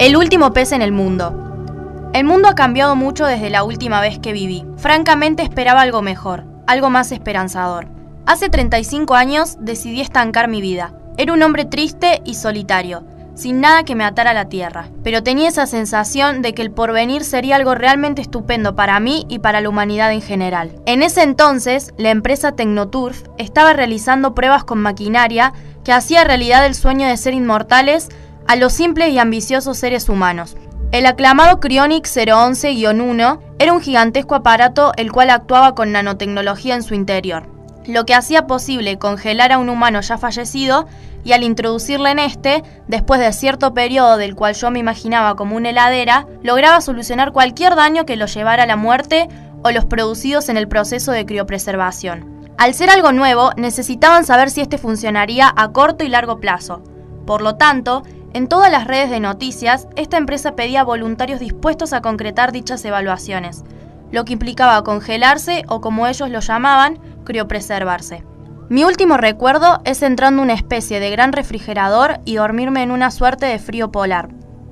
El último pez en el mundo. El mundo ha cambiado mucho desde la última vez que viví. Francamente esperaba algo mejor, algo más esperanzador. Hace 35 años decidí estancar mi vida. Era un hombre triste y solitario, sin nada que me atara a la tierra. Pero tenía esa sensación de que el porvenir sería algo realmente estupendo para mí y para la humanidad en general. En ese entonces, la empresa Tecnoturf estaba realizando pruebas con maquinaria que hacía realidad el sueño de ser inmortales a los simples y ambiciosos seres humanos. El aclamado Cryonic 011-1 era un gigantesco aparato el cual actuaba con nanotecnología en su interior, lo que hacía posible congelar a un humano ya fallecido y al introducirle en este, después de cierto periodo del cual yo me imaginaba como una heladera, lograba solucionar cualquier daño que lo llevara a la muerte o los producidos en el proceso de criopreservación. Al ser algo nuevo, necesitaban saber si este funcionaría a corto y largo plazo. Por lo tanto, en todas las redes de noticias, esta empresa pedía voluntarios dispuestos a concretar dichas evaluaciones, lo que implicaba congelarse o, como ellos lo llamaban, criopreservarse. Mi último recuerdo es entrando en una especie de gran refrigerador y dormirme en una suerte de frío polar.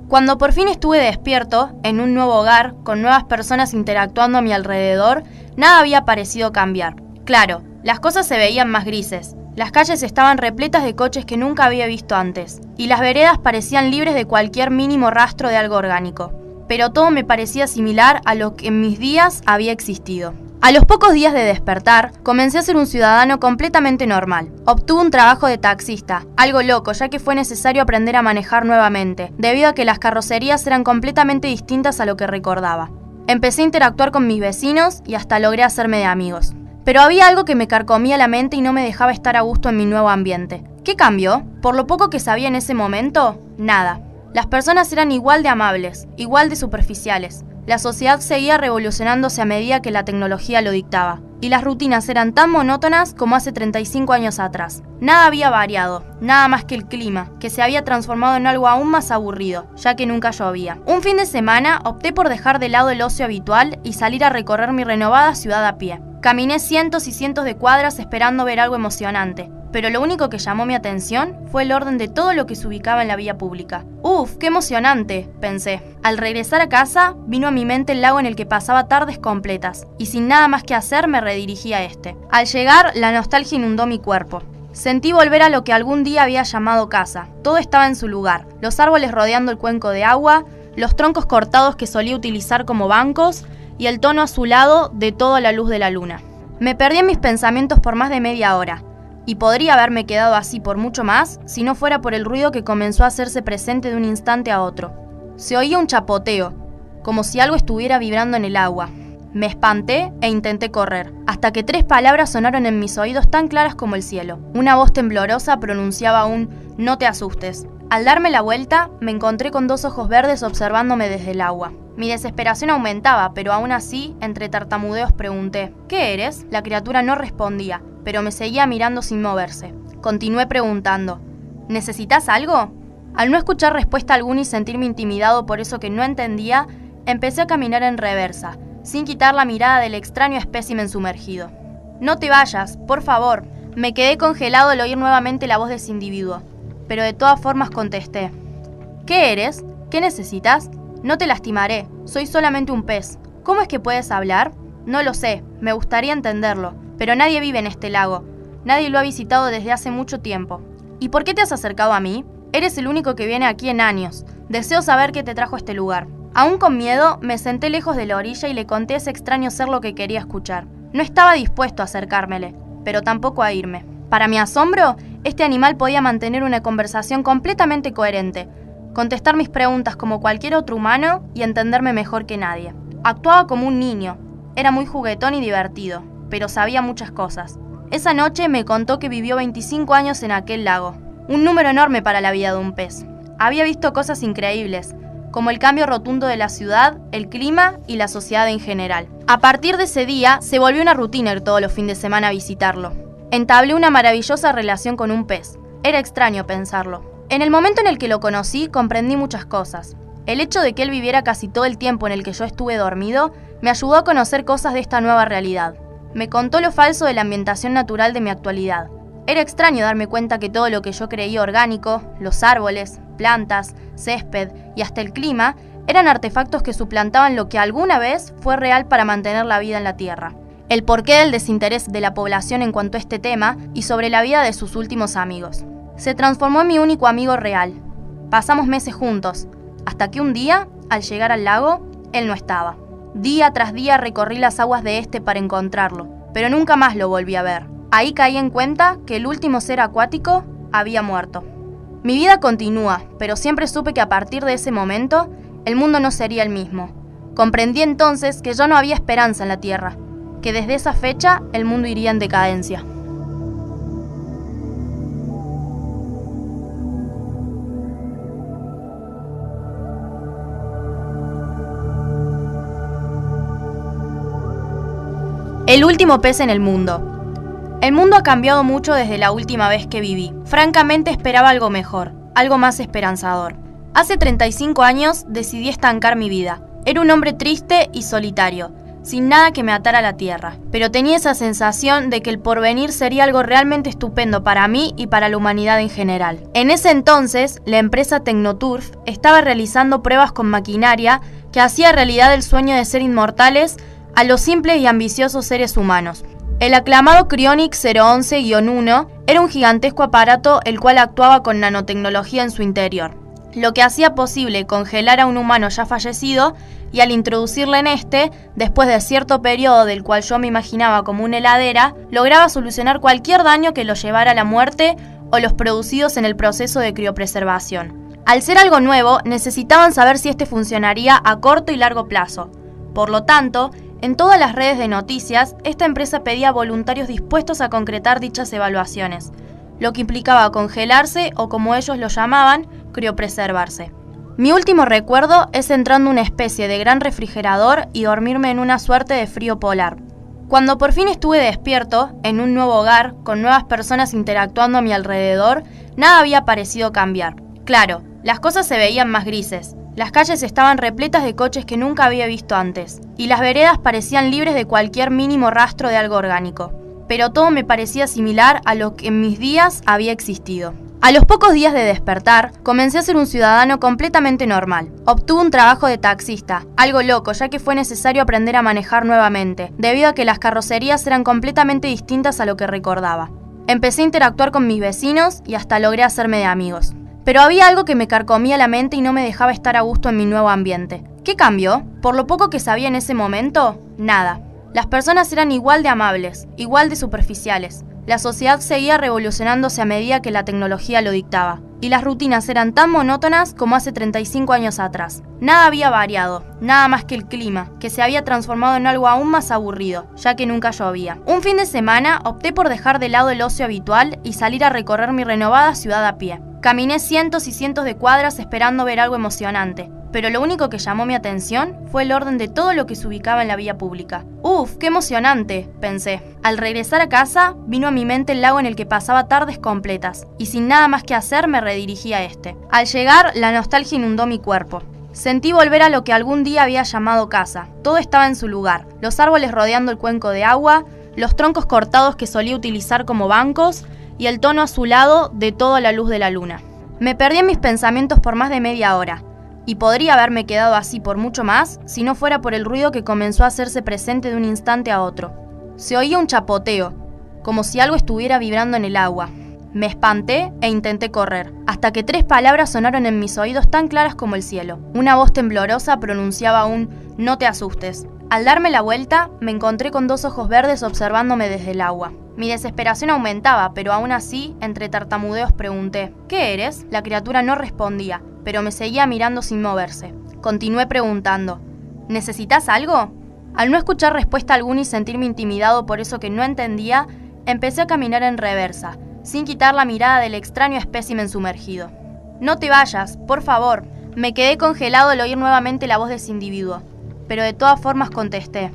Cuando por fin estuve despierto, en un nuevo hogar, con nuevas personas interactuando a mi alrededor, nada había parecido cambiar. Claro, las cosas se veían más grises. Las calles estaban repletas de coches que nunca había visto antes, y las veredas parecían libres de cualquier mínimo rastro de algo orgánico. Pero todo me parecía similar a lo que en mis días había existido. A los pocos días de despertar, comencé a ser un ciudadano completamente normal. Obtuve un trabajo de taxista, algo loco ya que fue necesario aprender a manejar nuevamente, debido a que las carrocerías eran completamente distintas a lo que recordaba. Empecé a interactuar con mis vecinos y hasta logré hacerme de amigos. Pero había algo que me carcomía la mente y no me dejaba estar a gusto en mi nuevo ambiente. ¿Qué cambió? Por lo poco que sabía en ese momento, nada. Las personas eran igual de amables, igual de superficiales. La sociedad seguía revolucionándose a medida que la tecnología lo dictaba, y las rutinas eran tan monótonas como hace 35 años atrás. Nada había variado, nada más que el clima, que se había transformado en algo aún más aburrido, ya que nunca llovía. Un fin de semana opté por dejar de lado el ocio habitual y salir a recorrer mi renovada ciudad a pie. Caminé cientos y cientos de cuadras esperando ver algo emocionante, pero lo único que llamó mi atención fue el orden de todo lo que se ubicaba en la vía pública. ¡Uf, qué emocionante!, pensé. Al regresar a casa, vino a mi mente el lago en el que pasaba tardes completas, y sin nada más que hacer me redirigí a este. Al llegar, la nostalgia inundó mi cuerpo. Sentí volver a lo que algún día había llamado casa. Todo estaba en su lugar, los árboles rodeando el cuenco de agua, los troncos cortados que solía utilizar como bancos, y el tono azulado de toda la luz de la luna. Me perdí en mis pensamientos por más de media hora, y podría haberme quedado así por mucho más si no fuera por el ruido que comenzó a hacerse presente de un instante a otro. Se oía un chapoteo, como si algo estuviera vibrando en el agua. Me espanté e intenté correr, hasta que 3 palabras sonaron en mis oídos tan claras como el cielo. Una voz temblorosa pronunciaba un «no te asustes». Al darme la vuelta, me encontré con 2 ojos verdes observándome desde el agua. Mi desesperación aumentaba, pero aún así, entre tartamudeos pregunté «¿Qué eres?». La criatura no respondía, pero me seguía mirando sin moverse. Continué preguntando «¿Necesitas algo?». Al no escuchar respuesta alguna y sentirme intimidado por eso que no entendía, empecé a caminar en reversa, sin quitar la mirada del extraño espécimen sumergido. «No te vayas, por favor». Me quedé congelado al oír nuevamente la voz de ese individuo, pero de todas formas contesté «¿Qué eres? ¿Qué necesitas?». «No te lastimaré, soy solamente un pez». «¿Cómo es que puedes hablar?». «No lo sé, me gustaría entenderlo, pero nadie vive en este lago. Nadie lo ha visitado desde hace mucho tiempo». «¿Y por qué te has acercado a mí?». «Eres el único que viene aquí en años. Deseo saber qué te trajo a este lugar». Aún con miedo, me senté lejos de la orilla y le conté a ese extraño ser lo que quería escuchar. No estaba dispuesto a acercármele, pero tampoco a irme. Para mi asombro, este animal podía mantener una conversación completamente coherente, contestar mis preguntas como cualquier otro humano y entenderme mejor que nadie. Actuaba como un niño, era muy juguetón y divertido, pero sabía muchas cosas. Esa noche me contó que vivió 25 años en aquel lago, un número enorme para la vida de un pez. Había visto cosas increíbles, como el cambio rotundo de la ciudad, el clima y la sociedad en general. A partir de ese día, se volvió una rutina ir todos los fines de semana a visitarlo. Entablé una maravillosa relación con un pez. Era extraño pensarlo. En el momento en el que lo conocí, comprendí muchas cosas. El hecho de que él viviera casi todo el tiempo en el que yo estuve dormido, me ayudó a conocer cosas de esta nueva realidad. Me contó lo falso de la ambientación natural de mi actualidad. Era extraño darme cuenta que todo lo que yo creía orgánico, los árboles, plantas, césped y hasta el clima eran artefactos que suplantaban lo que alguna vez fue real para mantener la vida en la Tierra. El porqué del desinterés de la población en cuanto a este tema y sobre la vida de sus últimos amigos. Se transformó en mi único amigo real. Pasamos meses juntos, hasta que un día, al llegar al lago, él no estaba. Día tras día recorrí las aguas de este para encontrarlo, pero nunca más lo volví a ver. Ahí caí en cuenta que el último ser acuático había muerto. Mi vida continúa, pero siempre supe que a partir de ese momento, el mundo no sería el mismo. Comprendí entonces que ya no había esperanza en la Tierra, que desde esa fecha el mundo iría en decadencia. El último pez en el mundo. El mundo ha cambiado mucho desde la última vez que viví. Francamente esperaba algo mejor, algo más esperanzador. Hace 35 años decidí estancar mi vida. Era un hombre triste y solitario, sin nada que me atara a la tierra. Pero tenía esa sensación de que el porvenir sería algo realmente estupendo para mí y para la humanidad en general. En ese entonces, la empresa Tecnoturf estaba realizando pruebas con maquinaria que hacía realidad el sueño de ser inmortales a los simples y ambiciosos seres humanos. El aclamado Cryonic 011-1 era un gigantesco aparato el cual actuaba con nanotecnología en su interior, lo que hacía posible congelar a un humano ya fallecido y al introducirle en este, después de cierto periodo del cual yo me imaginaba como una heladera, lograba solucionar cualquier daño que lo llevara a la muerte o los producidos en el proceso de criopreservación. Al ser algo nuevo, necesitaban saber si este funcionaría a corto y largo plazo. Por lo tanto, en todas las redes de noticias, esta empresa pedía voluntarios dispuestos a concretar dichas evaluaciones, lo que implicaba congelarse o, como ellos lo llamaban, criopreservarse. Mi último recuerdo es entrando en una especie de gran refrigerador y dormirme en una suerte de frío polar. Cuando por fin estuve despierto, en un nuevo hogar, con nuevas personas interactuando a mi alrededor, nada había parecido cambiar. Claro, las cosas se veían más grises. Las calles estaban repletas de coches que nunca había visto antes, y las veredas parecían libres de cualquier mínimo rastro de algo orgánico. Pero todo me parecía similar a lo que en mis días había existido. A los pocos días de despertar, comencé a ser un ciudadano completamente normal. Obtuve un trabajo de taxista, algo loco ya que fue necesario aprender a manejar nuevamente, debido a que las carrocerías eran completamente distintas a lo que recordaba. Empecé a interactuar con mis vecinos y hasta logré hacerme de amigos. Pero había algo que me carcomía la mente y no me dejaba estar a gusto en mi nuevo ambiente. ¿Qué cambió? Por lo poco que sabía en ese momento, nada. Las personas eran igual de amables, igual de superficiales. La sociedad seguía revolucionándose a medida que la tecnología lo dictaba, y las rutinas eran tan monótonas como hace 35 años atrás. Nada había variado, nada más que el clima, que se había transformado en algo aún más aburrido, ya que nunca llovía. Un fin de semana opté por dejar de lado el ocio habitual y salir a recorrer mi renovada ciudad a pie. Caminé cientos y cientos de cuadras esperando ver algo emocionante, pero lo único que llamó mi atención fue el orden de todo lo que se ubicaba en la vía pública. ¡Uf, qué emocionante!, pensé. Al regresar a casa, vino a mi mente el lago en el que pasaba tardes completas, y sin nada más que hacer me redirigí a este. Al llegar, la nostalgia inundó mi cuerpo. Sentí volver a lo que algún día había llamado casa. Todo estaba en su lugar, los árboles rodeando el cuenco de agua, los troncos cortados que solía utilizar como bancos, y el tono azulado de toda la luz de la luna. Me perdí en mis pensamientos por más de media hora, y podría haberme quedado así por mucho más si no fuera por el ruido que comenzó a hacerse presente de un instante a otro. Se oía un chapoteo, como si algo estuviera vibrando en el agua. Me espanté e intenté correr, hasta que 3 palabras sonaron en mis oídos tan claras como el cielo. Una voz temblorosa pronunciaba un «no te asustes». Al darme la vuelta, me encontré con 2 ojos verdes observándome desde el agua. Mi desesperación aumentaba, pero aún así, entre tartamudeos pregunté «¿Qué eres?». La criatura no respondía, pero me seguía mirando sin moverse. Continué preguntando «¿Necesitas algo?». Al no escuchar respuesta alguna y sentirme intimidado por eso que no entendía, empecé a caminar en reversa, sin quitar la mirada del extraño espécimen sumergido. «No te vayas, por favor». Me quedé congelado al oír nuevamente la voz de ese individuo, pero de todas formas contesté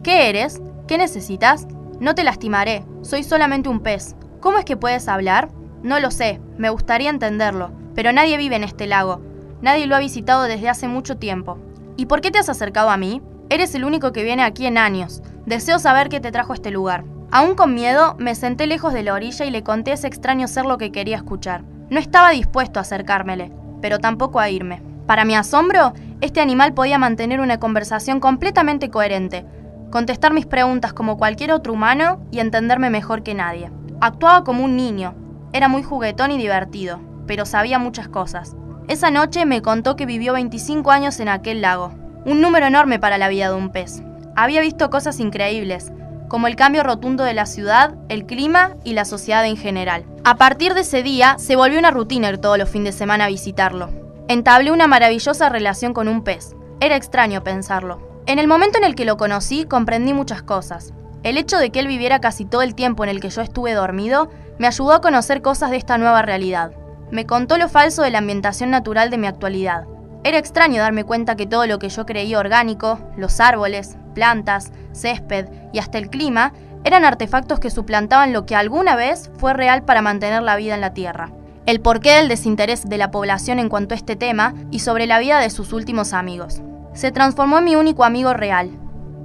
«¿Qué eres? ¿Qué necesitas?». «No te lastimaré, soy solamente un pez». «¿Cómo es que puedes hablar?». «No lo sé, me gustaría entenderlo, pero nadie vive en este lago. Nadie lo ha visitado desde hace mucho tiempo». «¿Y por qué te has acercado a mí?». «Eres el único que viene aquí en años. Deseo saber qué te trajo a este lugar». Aún con miedo, me senté lejos de la orilla y le conté a ese extraño ser lo que quería escuchar. No estaba dispuesto a acercármele, pero tampoco a irme. Para mi asombro, este animal podía mantener una conversación completamente coherente, contestar mis preguntas como cualquier otro humano y entenderme mejor que nadie. Actuaba como un niño, era muy juguetón y divertido, pero sabía muchas cosas. Esa noche me contó que vivió 25 años en aquel lago, un número enorme para la vida de un pez. Había visto cosas increíbles, como el cambio rotundo de la ciudad, el clima y la sociedad en general. A partir de ese día, se volvió una rutina ir todos los fines de semana a visitarlo. Entablé una maravillosa relación con un pez. Era extraño pensarlo. En el momento en el que lo conocí, comprendí muchas cosas. El hecho de que él viviera casi todo el tiempo en el que yo estuve dormido, me ayudó a conocer cosas de esta nueva realidad. Me contó lo falso de la ambientación natural de mi actualidad. Era extraño darme cuenta que todo lo que yo creía orgánico, los árboles, plantas, césped y hasta el clima, eran artefactos que suplantaban lo que alguna vez fue real para mantener la vida en la Tierra. El porqué del desinterés de la población en cuanto a este tema y sobre la vida de sus últimos amigos. Se transformó en mi único amigo real.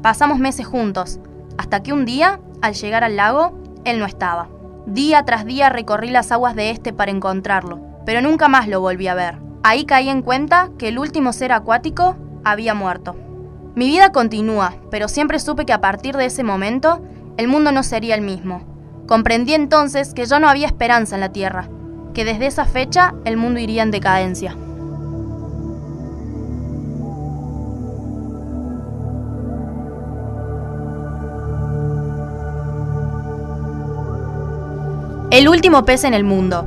Pasamos meses juntos, hasta que un día, al llegar al lago, él no estaba. Día tras día recorrí las aguas de este para encontrarlo, pero nunca más lo volví a ver. Ahí caí en cuenta que el último ser acuático había muerto. Mi vida continúa, pero siempre supe que a partir de ese momento, el mundo no sería el mismo. Comprendí entonces que ya no había esperanza en la Tierra, que desde esa fecha el mundo iría en decadencia. El último pez en el mundo.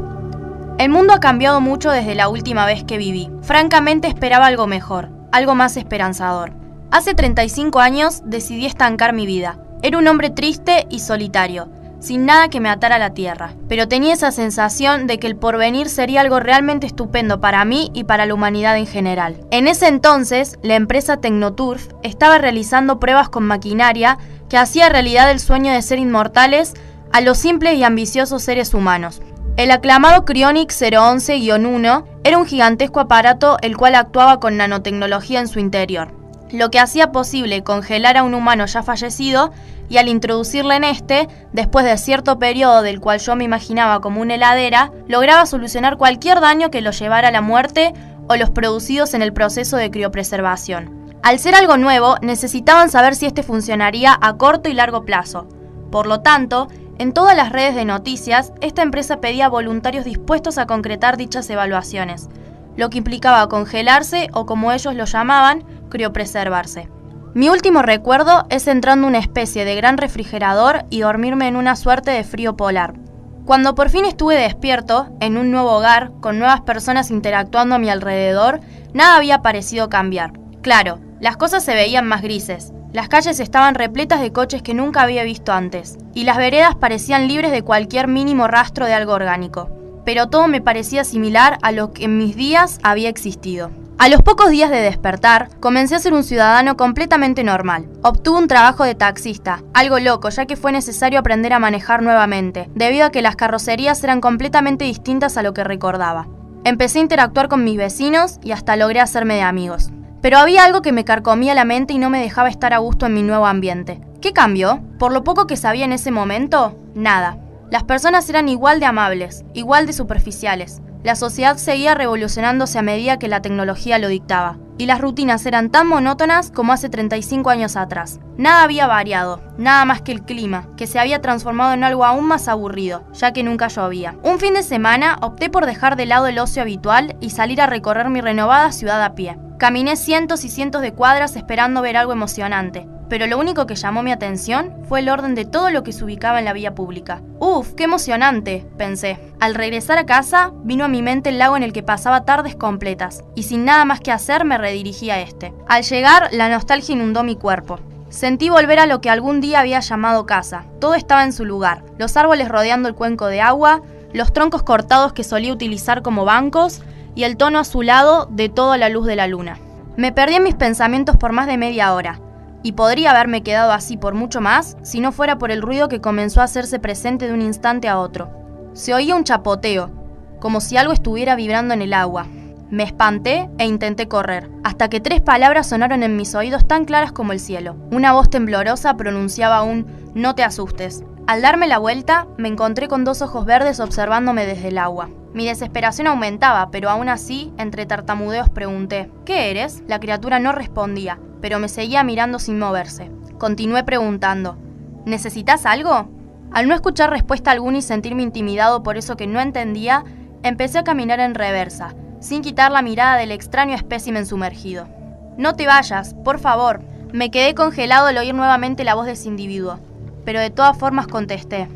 El mundo ha cambiado mucho desde la última vez que viví. Francamente esperaba algo mejor, algo más esperanzador. Hace 35 años decidí estancar mi vida. Era un hombre triste y solitario, sin nada que me atara a la tierra, pero tenía esa sensación de que el porvenir sería algo realmente estupendo para mí y para la humanidad en general. En ese entonces, la empresa Tecnoturf estaba realizando pruebas con maquinaria que hacía realidad el sueño de ser inmortales a los simples y ambiciosos seres humanos. El aclamado Cryonics 011-1 era un gigantesco aparato el cual actuaba con nanotecnología en su interior, lo que hacía posible congelar a un humano ya fallecido y al introducirle en este, después de cierto periodo del cual yo me imaginaba como una heladera, lograba solucionar cualquier daño que lo llevara a la muerte o los producidos en el proceso de criopreservación. Al ser algo nuevo, necesitaban saber si este funcionaría a corto y largo plazo. Por lo tanto, en todas las redes de noticias, esta empresa pedía voluntarios dispuestos a concretar dichas evaluaciones, lo que implicaba congelarse o, como ellos lo llamaban, criopreservarse. Mi último recuerdo es entrando en una especie de gran refrigerador y dormirme en una suerte de frío polar. Cuando por fin estuve despierto, en un nuevo hogar, con nuevas personas interactuando a mi alrededor, nada había parecido cambiar. Claro, las cosas se veían más grises. Las calles estaban repletas de coches que nunca había visto antes, y las veredas parecían libres de cualquier mínimo rastro de algo orgánico. Pero todo me parecía similar a lo que en mis días había existido. A los pocos días de despertar, comencé a ser un ciudadano completamente normal. Obtuve un trabajo de taxista, algo loco ya que fue necesario aprender a manejar nuevamente, debido a que las carrocerías eran completamente distintas a lo que recordaba. Empecé a interactuar con mis vecinos y hasta logré hacerme de amigos. Pero había algo que me carcomía la mente y no me dejaba estar a gusto en mi nuevo ambiente. ¿Qué cambió? Por lo poco que sabía en ese momento, nada. Las personas eran igual de amables, igual de superficiales. La sociedad seguía revolucionándose a medida que la tecnología lo dictaba. Y las rutinas eran tan monótonas como hace 35 años atrás. Nada había variado, nada más que el clima, que se había transformado en algo aún más aburrido, ya que nunca llovía. Un fin de semana opté por dejar de lado el ocio habitual y salir a recorrer mi renovada ciudad a pie. Caminé cientos y cientos de cuadras esperando ver algo emocionante, pero lo único que llamó mi atención fue el orden de todo lo que se ubicaba en la vía pública. ¡Uf, qué emocionante!, pensé. Al regresar a casa, vino a mi mente el lago en el que pasaba tardes completas, y sin nada más que hacer me redirigí a este. Al llegar, la nostalgia inundó mi cuerpo. Sentí volver a lo que algún día había llamado casa. Todo estaba en su lugar, los árboles rodeando el cuenco de agua, los troncos cortados que solía utilizar como bancos, y el tono azulado de toda la luz de la luna. Me perdí en mis pensamientos por más de media hora, y podría haberme quedado así por mucho más si no fuera por el ruido que comenzó a hacerse presente de un instante a otro. Se oía un chapoteo, como si algo estuviera vibrando en el agua. Me espanté e intenté correr, hasta que 3 palabras sonaron en mis oídos tan claras como el cielo. Una voz temblorosa pronunciaba un «No te asustes». Al darme la vuelta, me encontré con dos ojos verdes observándome desde el agua. Mi desesperación aumentaba, pero aún así, entre tartamudeos pregunté: ¿qué eres? La criatura no respondía, pero me seguía mirando sin moverse. Continué preguntando: ¿necesitas algo? Al no escuchar respuesta alguna y sentirme intimidado por eso que no entendía, empecé a caminar en reversa, sin quitar la mirada del extraño espécimen sumergido. No te vayas, por favor. Me quedé congelado al oír nuevamente la voz de ese individuo, pero de todas formas contesté: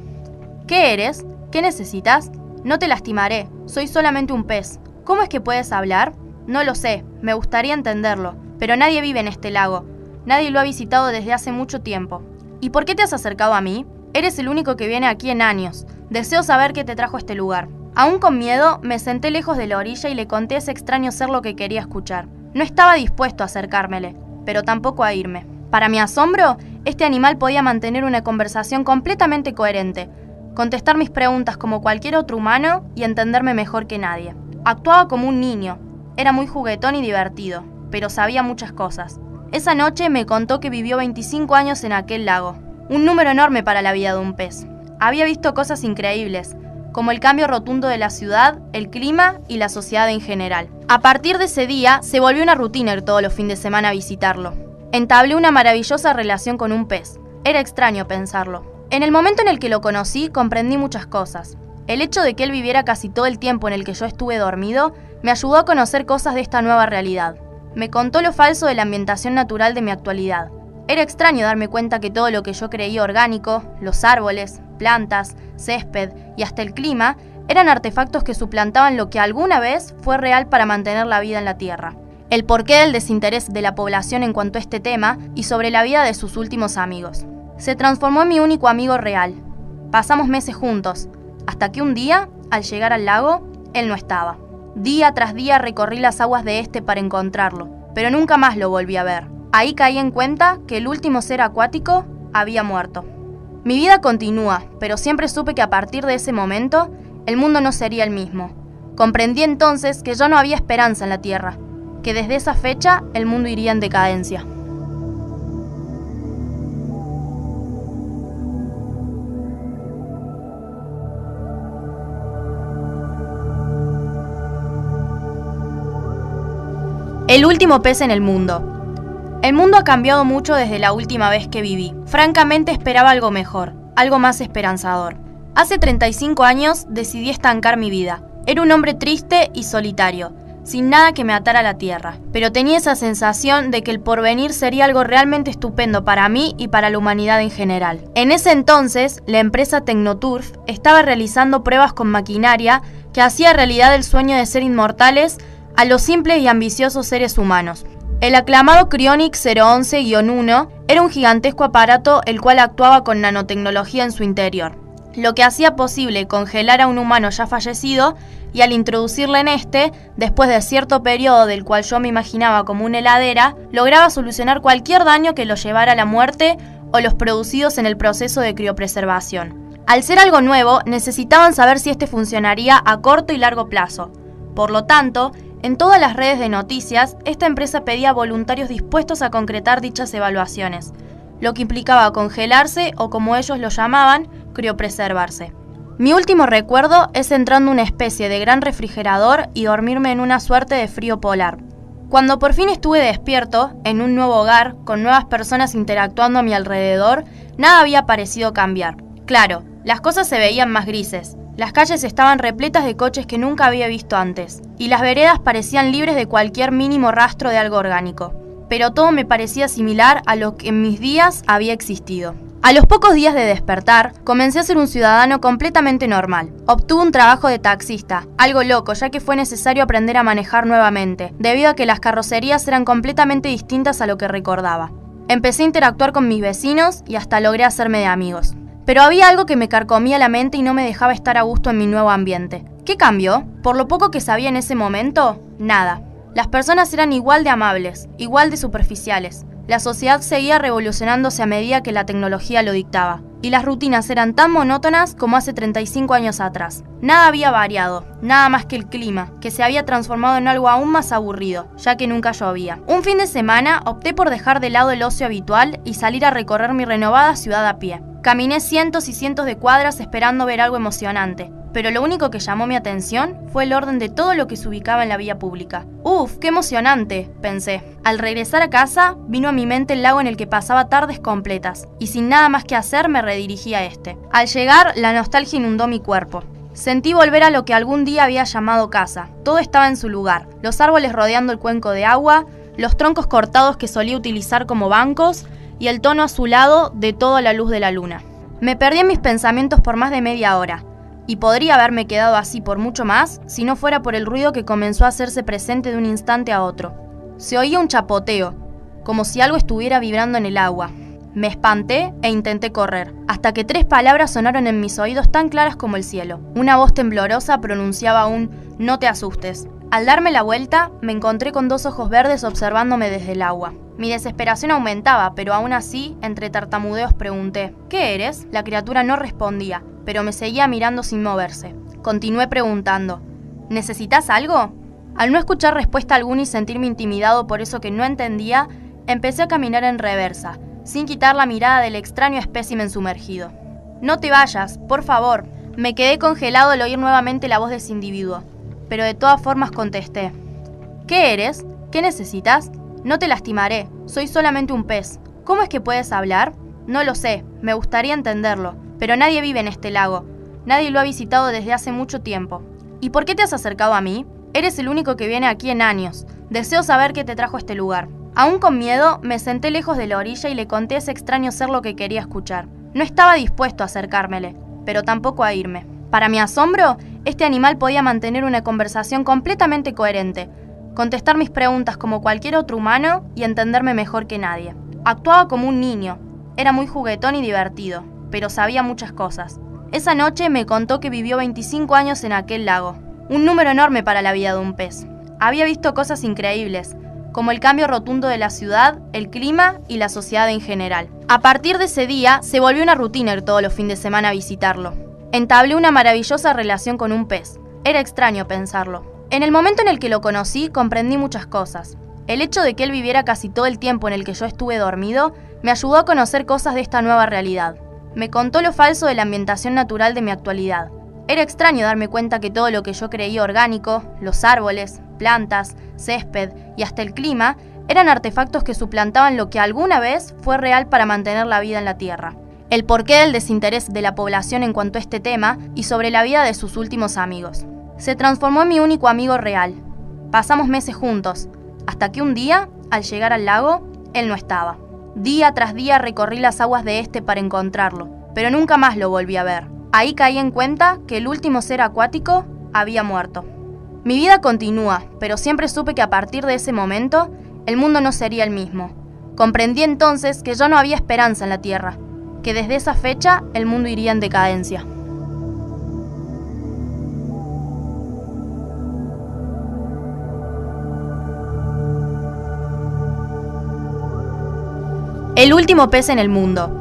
¿qué eres? ¿Qué necesitas? No te lastimaré, soy solamente un pez. ¿Cómo es que puedes hablar? No lo sé, me gustaría entenderlo, pero nadie vive en este lago. Nadie lo ha visitado desde hace mucho tiempo. ¿Y por qué te has acercado a mí? Eres el único que viene aquí en años. Deseo saber qué te trajo a este lugar. Aún con miedo, me senté lejos de la orilla y le conté a ese extraño ser lo que quería escuchar. No estaba dispuesto a acercármele, pero tampoco a irme. Para mi asombro, este animal podía mantener una conversación completamente coherente, contestar mis preguntas como cualquier otro humano y entenderme mejor que nadie. Actuaba como un niño, era muy juguetón y divertido, pero sabía muchas cosas. Esa noche me contó que vivió 25 años en aquel lago, un número enorme para la vida de un pez. Había visto cosas increíbles, como el cambio rotundo de la ciudad, el clima y la sociedad en general. A partir de ese día, se volvió una rutina ir todos los fines de semana a visitarlo. Entablé una maravillosa relación con un pez. Era extraño pensarlo. En el momento en el que lo conocí, comprendí muchas cosas. El hecho de que él viviera casi todo el tiempo en el que yo estuve dormido, me ayudó a conocer cosas de esta nueva realidad. Me contó lo falso de la ambientación natural de mi actualidad. Era extraño darme cuenta que todo lo que yo creía orgánico, los árboles, plantas, césped y hasta el clima, eran artefactos que suplantaban lo que alguna vez fue real para mantener la vida en la Tierra. El porqué del desinterés de la población en cuanto a este tema y sobre la vida de sus últimos amigos. Se transformó en mi único amigo real. Pasamos meses juntos, hasta que un día, al llegar al lago, él no estaba. Día tras día recorrí las aguas de este para encontrarlo, pero nunca más lo volví a ver. Ahí caí en cuenta que el último ser acuático había muerto. Mi vida continúa, pero siempre supe que a partir de ese momento, el mundo no sería el mismo. Comprendí entonces que ya no había esperanza en la Tierra, que desde esa fecha el mundo iría en decadencia. El último pez en el mundo. El mundo ha cambiado mucho desde la última vez que viví. Francamente esperaba algo mejor, algo más esperanzador. Hace 35 años decidí estancar mi vida. Era un hombre triste y solitario, sin nada que me atara a la tierra, pero tenía esa sensación de que el porvenir sería algo realmente estupendo para mí y para la humanidad en general. En ese entonces, la empresa Tecnoturf estaba realizando pruebas con maquinaria que hacía realidad el sueño de ser inmortales a los simples y ambiciosos seres humanos. El aclamado Cryonic 011-1 era un gigantesco aparato el cual actuaba con nanotecnología en su interior, lo que hacía posible congelar a un humano ya fallecido y al introducirle en este, después de cierto periodo del cual yo me imaginaba como una heladera, lograba solucionar cualquier daño que lo llevara a la muerte o los producidos en el proceso de criopreservación. Al ser algo nuevo, necesitaban saber si este funcionaría a corto y largo plazo. Por lo tanto, en todas las redes de noticias, esta empresa pedía voluntarios dispuestos a concretar dichas evaluaciones, lo que implicaba congelarse o, como ellos lo llamaban, criopreservarse. Mi último recuerdo es entrando en una especie de gran refrigerador y dormirme en una suerte de frío polar. Cuando por fin estuve despierto, en un nuevo hogar, con nuevas personas interactuando a mi alrededor, nada había parecido cambiar. Claro, las cosas se veían más grises. Las calles estaban repletas de coches que nunca había visto antes, y las veredas parecían libres de cualquier mínimo rastro de algo orgánico. Pero todo me parecía similar a lo que en mis días había existido. A los pocos días de despertar, comencé a ser un ciudadano completamente normal. Obtuve un trabajo de taxista, algo loco ya que fue necesario aprender a manejar nuevamente, debido a que las carrocerías eran completamente distintas a lo que recordaba. Empecé a interactuar con mis vecinos y hasta logré hacerme de amigos. Pero había algo que me carcomía la mente y no me dejaba estar a gusto en mi nuevo ambiente. ¿Qué cambió? Por lo poco que sabía en ese momento, nada. Las personas eran igual de amables, igual de superficiales. La sociedad seguía revolucionándose a medida que la tecnología lo dictaba. Y las rutinas eran tan monótonas como hace 35 años atrás. Nada había variado, nada más que el clima, que se había transformado en algo aún más aburrido, ya que nunca llovía. Un fin de semana opté por dejar de lado el ocio habitual y salir a recorrer mi renovada ciudad a pie. Caminé cientos y cientos de cuadras esperando ver algo emocionante, pero lo único que llamó mi atención fue el orden de todo lo que se ubicaba en la vía pública. ¡Uf, qué emocionante!, pensé. Al regresar a casa, vino a mi mente el lago en el que pasaba tardes completas, y sin nada más que hacer me redirigí a este. Al llegar, la nostalgia inundó mi cuerpo. Sentí volver a lo que algún día había llamado casa. Todo estaba en su lugar, los árboles rodeando el cuenco de agua, los troncos cortados que solía utilizar como bancos, y el tono azulado de toda la luz de la luna. Me perdí en mis pensamientos por más de media hora, y podría haberme quedado así por mucho más si no fuera por el ruido que comenzó a hacerse presente de un instante a otro. Se oía un chapoteo, como si algo estuviera vibrando en el agua. Me espanté e intenté correr, hasta que 3 palabras sonaron en mis oídos tan claras como el cielo. Una voz temblorosa pronunciaba un «no te asustes». Al darme la vuelta, me encontré con 2 ojos verdes observándome desde el agua. Mi desesperación aumentaba, pero aún así, entre tartamudeos pregunté «¿Qué eres?». La criatura no respondía, pero me seguía mirando sin moverse. Continué preguntando «¿Necesitas algo?». Al no escuchar respuesta alguna y sentirme intimidado por eso que no entendía, empecé a caminar en reversa, sin quitar la mirada del extraño espécimen sumergido. «No te vayas, por favor». Me quedé congelado al oír nuevamente la voz de ese individuo, pero de todas formas contesté. «¿Qué eres? ¿Qué necesitas? No te lastimaré, soy solamente un pez». «¿Cómo es que puedes hablar?». «No lo sé, me gustaría entenderlo, pero nadie vive en este lago. Nadie lo ha visitado desde hace mucho tiempo». «¿Y por qué te has acercado a mí? Eres el único que viene aquí en años. Deseo saber qué te trajo a este lugar». Aún con miedo, me senté lejos de la orilla y le conté a ese extraño ser lo que quería escuchar. No estaba dispuesto a acercármele, pero tampoco a irme. Para mi asombro, este animal podía mantener una conversación completamente coherente, contestar mis preguntas como cualquier otro humano y entenderme mejor que nadie. Actuaba como un niño, era muy juguetón y divertido, pero sabía muchas cosas. Esa noche me contó que vivió 25 años en aquel lago, un número enorme para la vida de un pez. Había visto cosas increíbles, como el cambio rotundo de la ciudad, el clima y la sociedad en general. A partir de ese día, se volvió una rutina ir todos los fines de semana a visitarlo. Entablé una maravillosa relación con un pez. Era extraño pensarlo. En el momento en el que lo conocí, comprendí muchas cosas. El hecho de que él viviera casi todo el tiempo en el que yo estuve dormido, me ayudó a conocer cosas de esta nueva realidad. Me contó lo falso de la ambientación natural de mi actualidad. Era extraño darme cuenta que todo lo que yo creía orgánico, los árboles, plantas, césped y hasta el clima, eran artefactos que suplantaban lo que alguna vez fue real para mantener la vida en la Tierra. El porqué del desinterés de la población en cuanto a este tema y sobre la vida de sus últimos amigos. Se transformó en mi único amigo real. Pasamos meses juntos, hasta que un día, al llegar al lago, él no estaba. Día tras día recorrí las aguas de este para encontrarlo, pero nunca más lo volví a ver. Ahí caí en cuenta que el último ser acuático había muerto. Mi vida continúa, pero siempre supe que a partir de ese momento, el mundo no sería el mismo. Comprendí entonces que ya no había esperanza en la Tierra, que desde esa fecha el mundo iría en decadencia. El último pez en el mundo.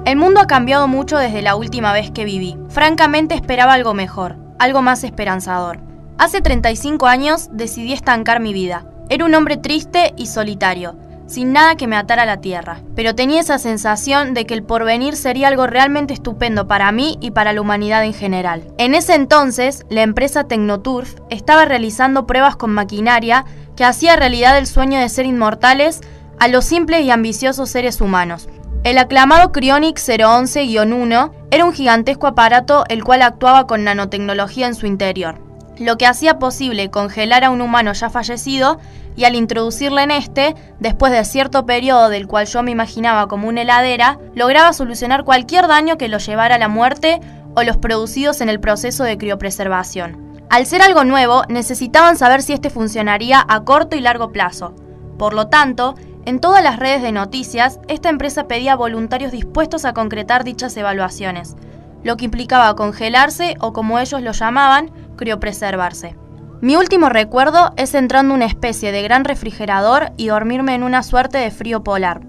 El mundo ha cambiado mucho desde la última vez que viví. Francamente esperaba algo mejor, algo más esperanzador. Hace 35 años decidí estancar mi vida. Era un hombre triste y solitario, sin nada que me atara a la tierra, pero tenía esa sensación de que el porvenir sería algo realmente estupendo para mí y para la humanidad en general. En ese entonces, la empresa Tecnoturf estaba realizando pruebas con maquinaria que hacía realidad el sueño de ser inmortales a los simples y ambiciosos seres humanos. El aclamado Cryonic 011-1 era un gigantesco aparato el cual actuaba con nanotecnología en su interior, lo que hacía posible congelar a un humano ya fallecido y al introducirle en este, después de cierto periodo del cual yo me imaginaba como una heladera, lograba solucionar cualquier daño que lo llevara a la muerte o los producidos en el proceso de criopreservación. Al ser algo nuevo, necesitaban saber si este funcionaría a corto y largo plazo. Por lo tanto, en todas las redes de noticias, esta empresa pedía voluntarios dispuestos a concretar dichas evaluaciones, lo que implicaba congelarse o, como ellos lo llamaban, criopreservarse. Mi último recuerdo es entrando en una especie de gran refrigerador y dormirme en una suerte de frío polar.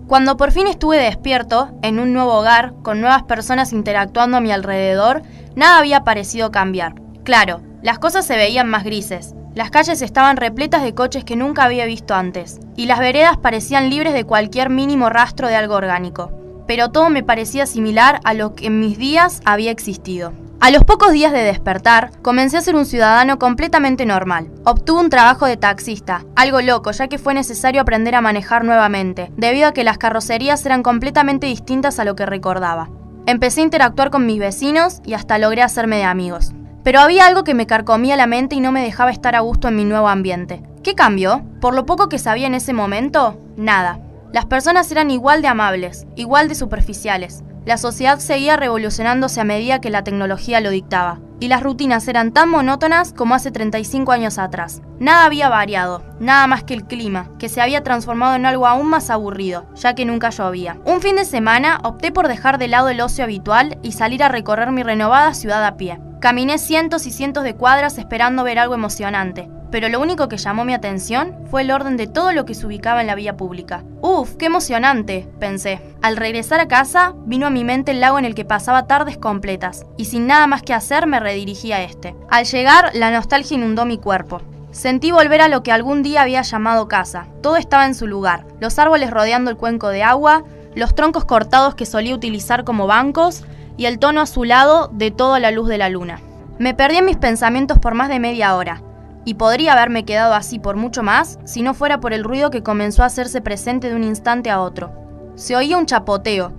Cuando por fin estuve despierto, en un nuevo hogar, con nuevas personas interactuando a mi alrededor, nada había parecido cambiar. Claro, las cosas se veían más grises. Las calles estaban repletas de coches que nunca había visto antes, y las veredas parecían libres de cualquier mínimo rastro de algo orgánico. pero todo me parecía similar a lo que en mis días había existido. A los pocos días de despertar, comencé a ser un ciudadano completamente normal. Obtuve un trabajo de taxista, algo loco ya que fue necesario aprender a manejar nuevamente, debido a que las carrocerías eran completamente distintas a lo que recordaba. Empecé a interactuar con mis vecinos y hasta logré hacerme de amigos. Pero había algo que me carcomía la mente y no me dejaba estar a gusto en mi nuevo ambiente. ¿Qué cambió? Por lo poco que sabía en ese momento, nada. Las personas eran igual de amables, igual de superficiales. La sociedad seguía revolucionándose a medida que la tecnología lo dictaba, y las rutinas eran tan monótonas como hace 35 años atrás. Nada había variado, nada más que el clima, que se había transformado en algo aún más aburrido, ya que nunca llovía. Un fin de semana opté por dejar de lado el ocio habitual y salir a recorrer mi renovada ciudad a pie. Caminé cientos y cientos de cuadras esperando ver algo emocionante, pero lo único que llamó mi atención fue el orden de todo lo que se ubicaba en la vía pública. ¡Uf, qué emocionante!, pensé. Al regresar a casa, vino a mi mente el lago en el que pasaba tardes completas, y sin nada más que hacer me redirigí a este. Al llegar, la nostalgia inundó mi cuerpo. Sentí volver a lo que algún día había llamado casa. Todo estaba en su lugar, los árboles rodeando el cuenco de agua, los troncos cortados que solía utilizar como bancos, y el tono azulado de toda la luz de la luna. Me perdí en mis pensamientos por más de media hora, y podría haberme quedado así por mucho más si no fuera por el ruido que comenzó a hacerse presente de un instante a otro. Se oía un chapoteo,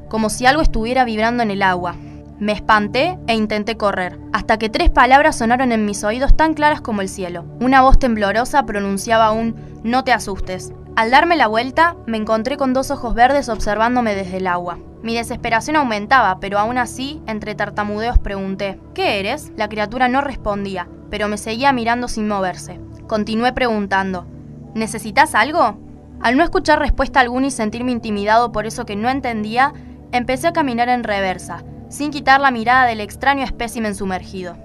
como si algo estuviera vibrando en el agua. Me espanté e intenté correr, hasta que 3 palabras sonaron en mis oídos tan claras como el cielo. Una voz temblorosa pronunciaba un «no te asustes». Al darme la vuelta, me encontré con 2 ojos verdes observándome desde el agua. Mi desesperación aumentaba, pero aún así, entre tartamudeos pregunté «¿Qué eres?». La criatura no respondía, pero me seguía mirando sin moverse. Continué preguntando «¿Necesitas algo?». Al no escuchar respuesta alguna y sentirme intimidado por eso que no entendía, empecé a caminar en reversa, sin quitar la mirada del extraño espécimen sumergido.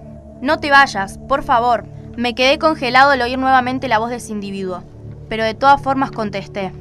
«No te vayas, por favor». Me quedé congelado al oír nuevamente la voz de ese individuo, pero de todas formas contesté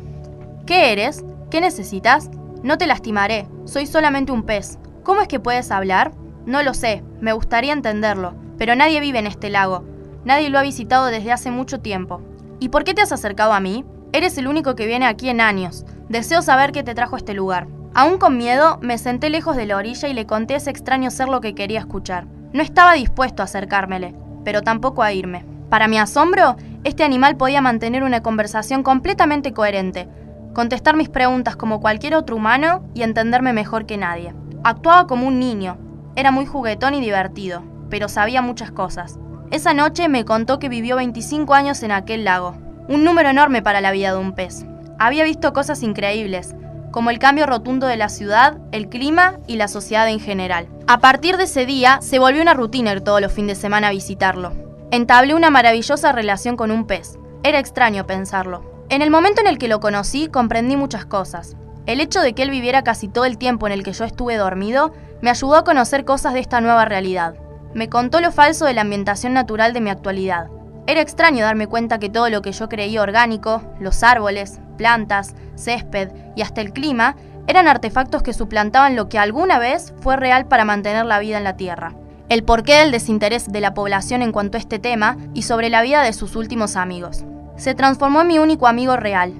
«¿Qué eres? ¿Qué necesitas?». «No te lastimaré, soy solamente un pez». «¿Cómo es que puedes hablar?». «No lo sé, me gustaría entenderlo, pero nadie vive en este lago. Nadie lo ha visitado desde hace mucho tiempo». «¿Y por qué te has acercado a mí?». «Eres el único que viene aquí en años. Deseo saber qué te trajo a este lugar». Aún con miedo, me senté lejos de la orilla y le conté a ese extraño ser lo que quería escuchar. No estaba dispuesto a acercármele, pero tampoco a irme. Para mi asombro, este animal podía mantener una conversación completamente coherente, contestar mis preguntas como cualquier otro humano y entenderme mejor que nadie. Actuaba como un niño, era muy juguetón y divertido, pero sabía muchas cosas. Esa noche me contó que vivió 25 años en aquel lago, un número enorme para la vida de un pez. Había visto cosas increíbles, como el cambio rotundo de la ciudad, el clima y la sociedad en general. A partir de ese día, se volvió una rutina ir todos los fines de semana a visitarlo. Entablé una maravillosa relación con un pez. Era extraño pensarlo. En el momento en el que lo conocí, comprendí muchas cosas. El hecho de que él viviera casi todo el tiempo en el que yo estuve dormido, me ayudó a conocer cosas de esta nueva realidad. Me contó lo falso de la ambientación natural de mi actualidad. Era extraño darme cuenta que todo lo que yo creía orgánico, los árboles, plantas, césped y hasta el clima, eran artefactos que suplantaban lo que alguna vez fue real para mantener la vida en la Tierra. El porqué del desinterés de la población en cuanto a este tema y sobre la vida de sus últimos amigos. Se transformó en mi único amigo real.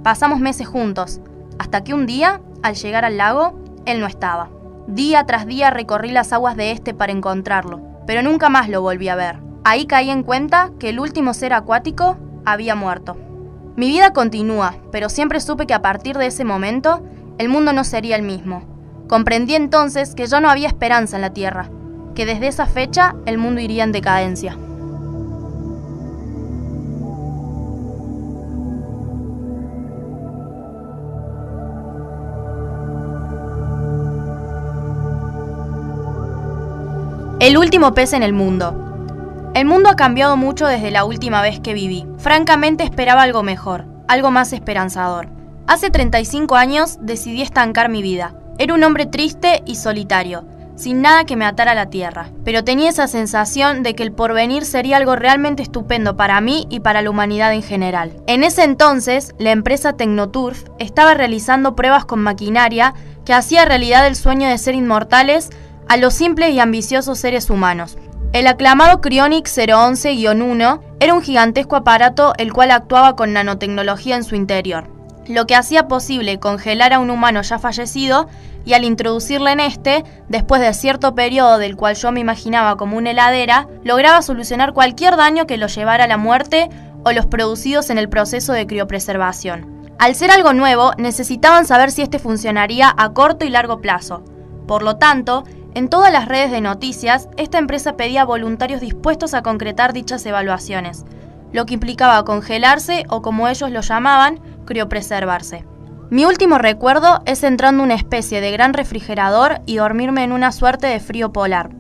Pasamos meses juntos, hasta que un día, al llegar al lago, él no estaba. Día tras día recorrí las aguas de este para encontrarlo, pero nunca más lo volví a ver. Ahí caí en cuenta que el último ser acuático había muerto. Mi vida continúa, pero siempre supe que a partir de ese momento, el mundo no sería el mismo. Comprendí entonces que ya no había esperanza en la Tierra, que desde esa fecha el mundo iría en decadencia. El último pez en el mundo. El mundo ha cambiado mucho desde la última vez que viví. Francamente esperaba algo mejor, algo más esperanzador. Hace 35 años decidí estancar mi vida. Era un hombre triste y solitario, sin nada que me atara a la tierra, pero tenía esa sensación de que el porvenir sería algo realmente estupendo para mí y para la humanidad en general. En ese entonces, la empresa Tecnoturf estaba realizando pruebas con maquinaria que hacía realidad el sueño de ser inmortales a los simples y ambiciosos seres humanos. El aclamado Cryonic 011-1 era un gigantesco aparato el cual actuaba con nanotecnología en su interior. lo que hacía posible congelar a un humano ya fallecido y al introducirle en este, después de cierto periodo del cual yo me imaginaba como una heladera, lograba solucionar cualquier daño que lo llevara a la muerte o los producidos en el proceso de criopreservación. Al ser algo nuevo, necesitaban saber si este funcionaría a corto y largo plazo. Por lo tanto, en todas las redes de noticias, esta empresa pedía voluntarios dispuestos a concretar dichas evaluaciones, lo que implicaba congelarse o, como ellos lo llamaban, criopreservarse. Mi último recuerdo es entrando en una especie de gran refrigerador y dormirme en una suerte de frío polar.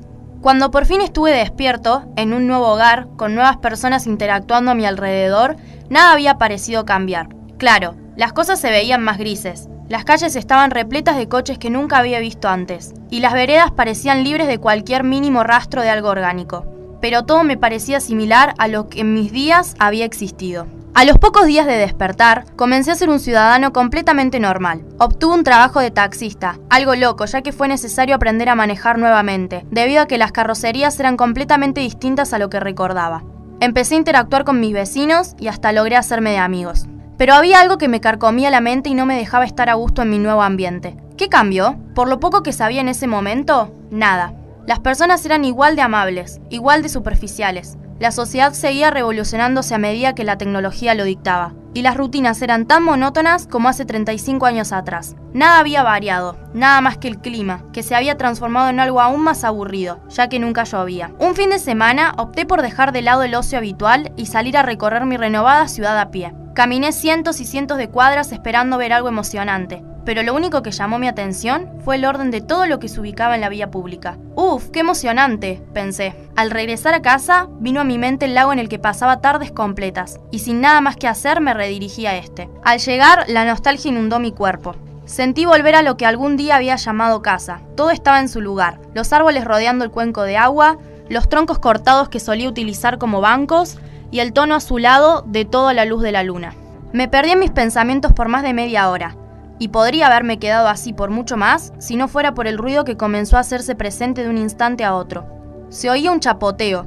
Cuando por fin estuve despierto, en un nuevo hogar, con nuevas personas interactuando a mi alrededor, nada había parecido cambiar. Claro, las cosas se veían más grises. Las calles estaban repletas de coches que nunca había visto antes, y las veredas parecían libres de cualquier mínimo rastro de algo orgánico. Pero todo me parecía similar a lo que en mis días había existido. A los pocos días de despertar, comencé a ser un ciudadano completamente normal. Obtuve un trabajo de taxista, algo loco ya que fue necesario aprender a manejar nuevamente, debido a que las carrocerías eran completamente distintas a lo que recordaba. Empecé a interactuar con mis vecinos y hasta logré hacerme de amigos. Pero había algo que me carcomía la mente y no me dejaba estar a gusto en mi nuevo ambiente. ¿Qué cambió? Por lo poco que sabía en ese momento, nada. Las personas eran igual de amables, igual de superficiales. La sociedad seguía revolucionándose a medida que la tecnología lo dictaba, y las rutinas eran tan monótonas como hace 35 años atrás. Nada había variado, nada más que el clima, que se había transformado en algo aún más aburrido, ya que nunca llovía. Un fin de semana opté por dejar de lado el ocio habitual y salir a recorrer mi renovada ciudad a pie. Caminé cientos y cientos de cuadras esperando ver algo emocionante, pero lo único que llamó mi atención fue el orden de todo lo que se ubicaba en la vía pública. ¡Uf, qué emocionante!, pensé. Al regresar a casa, vino a mi mente el lago en el que pasaba tardes completas, y sin nada más que hacer me redirigí a este. Al llegar, la nostalgia inundó mi cuerpo. Sentí volver a lo que algún día había llamado casa. Todo estaba en su lugar, los árboles rodeando el cuenco de agua, los troncos cortados que solía utilizar como bancos, y el tono azulado de toda la luz de la luna. Me perdí en mis pensamientos por más de media hora, y podría haberme quedado así por mucho más si no fuera por el ruido que comenzó a hacerse presente de un instante a otro. Se oía un chapoteo,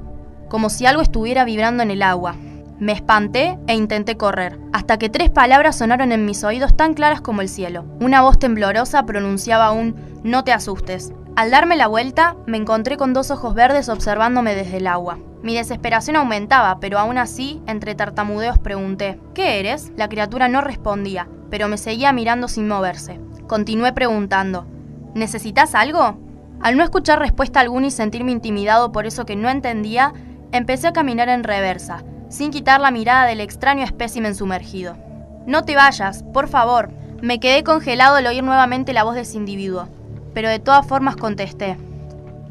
como si algo estuviera vibrando en el agua. Me espanté e intenté correr, hasta que 3 palabras sonaron en mis oídos tan claras como el cielo. Una voz temblorosa pronunciaba un «no te asustes». Al darme la vuelta, me encontré con 2 ojos verdes observándome desde el agua. Mi desesperación aumentaba, pero aún así, entre tartamudeos pregunté «¿Qué eres?». La criatura no respondía, pero me seguía mirando sin moverse. Continué preguntando «¿Necesitas algo?». Al no escuchar respuesta alguna y sentirme intimidado por eso que no entendía, empecé a caminar en reversa, sin quitar la mirada del extraño espécimen sumergido. «No te vayas, por favor». Me quedé congelado al oír nuevamente la voz de ese individuo, pero de todas formas contesté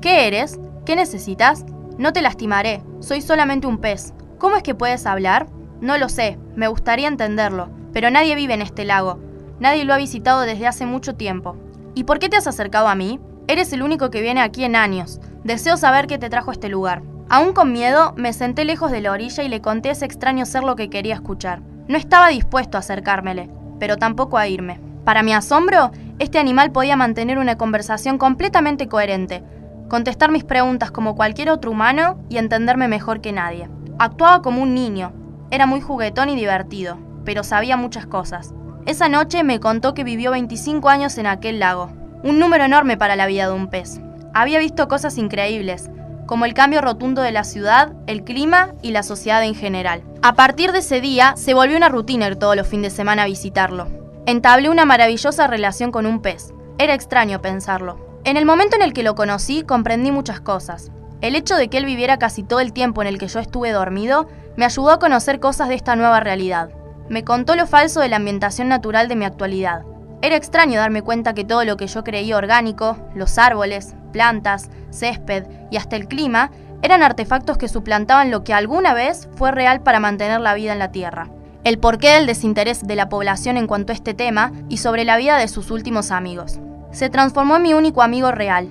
«¿Qué eres? ¿Qué necesitas?». «No te lastimaré, soy solamente un pez». «¿Cómo es que puedes hablar?». «No lo sé, me gustaría entenderlo, pero nadie vive en este lago. Nadie lo ha visitado desde hace mucho tiempo». «¿Y por qué te has acercado a mí?». «Eres el único que viene aquí en años. Deseo saber qué te trajo a este lugar». Aún con miedo, me senté lejos de la orilla y le conté a ese extraño ser lo que quería escuchar. No estaba dispuesto a acercármele, pero tampoco a irme. Para mi asombro, este animal podía mantener una conversación completamente coherente, contestar mis preguntas como cualquier otro humano y entenderme mejor que nadie. Actuaba como un niño, era muy juguetón y divertido, pero sabía muchas cosas. Esa noche me contó que vivió 25 años en aquel lago, un número enorme para la vida de un pez. Había visto cosas increíbles, como el cambio rotundo de la ciudad, el clima y la sociedad en general. A partir de ese día, se volvió una rutina ir todos los fines de semana a visitarlo. Entablé una maravillosa relación con un pez. Era extraño pensarlo. En el momento en el que lo conocí, comprendí muchas cosas. El hecho de que él viviera casi todo el tiempo en el que yo estuve dormido, me ayudó a conocer cosas de esta nueva realidad. Me contó lo falso de la ambientación natural de mi actualidad. Era extraño darme cuenta que todo lo que yo creía orgánico, los árboles, plantas, césped y hasta el clima, eran artefactos que suplantaban lo que alguna vez fue real para mantener la vida en la Tierra. El porqué del desinterés de la población en cuanto a este tema y sobre la vida de sus últimos amigos. Se transformó en mi único amigo real.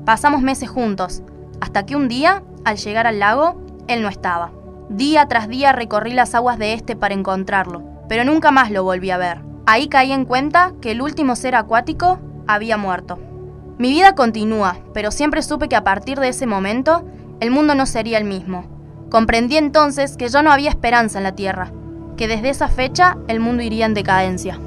Pasamos meses juntos, hasta que un día, al llegar al lago, él no estaba. Día tras día recorrí las aguas de este para encontrarlo, pero nunca más lo volví a ver. Ahí caí en cuenta que el último ser acuático había muerto. Mi vida continúa, pero siempre supe que a partir de ese momento, el mundo no sería el mismo. Comprendí entonces que ya no había esperanza en la Tierra, que desde esa fecha el mundo iría en decadencia.